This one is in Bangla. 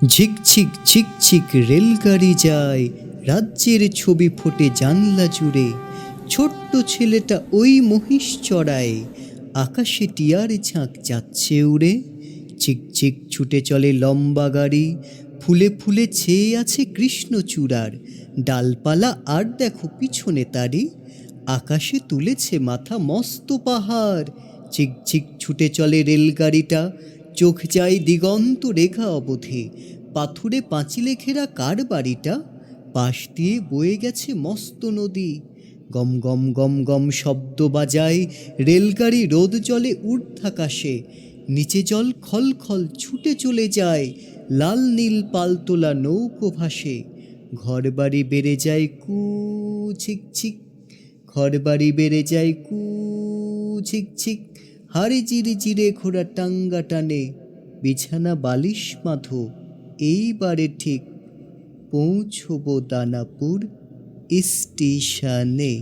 ঝিকঝিক ঝিকঝিক রেলগাড়ি যায়, রাজ্যের ছবি ফোটে জানলা জুড়ে। ছোট্ট ছেলেটা ওই মহিষ চড়ায়, আকাশে টিয়ার ঝাঁক যাচ্ছে উড়ে। ঝিকঝিক ছুটে চলে লম্বা গাড়ি, ফুলে ফুলে ছেয়ে আছে কৃষ্ণচূড়ার ডালপালা। আর দেখো পিছনে তারি, আকাশে তুলেছে মাথা মস্ত পাহাড়। ঝিকঝিক ছুটে চলে রেলগাড়িটা, চোখ যায় দিগন্ত রেখা অবধি। পাথুরে পাঁচিলে ঘেরা কার বাড়িটা, পাশ দিয়ে বয়ে গেছে মস্ত নদী। গম গম গম গম শব্দ বাজায়, রেলগাড়ি রোদ জলে ঊর্ধ্বাকাশে। নিচে জল খল খল ছুটে চলে যায়, লাল নীল পালতোলা নৌকো ভাসে। ঘরবাড়ি বেড়ে যায় কু ঝিকঝিক, ঘরবাড়ি বেড়ে যায় কু ঝিকঝিক। হাড়ি জিরে জিরে ঘোড়া টাঙ্গা টানে, বিছানা বালিশ মাথো, এইবারে ঠিক পৌঁছবো দানাপুর স্টেশনে।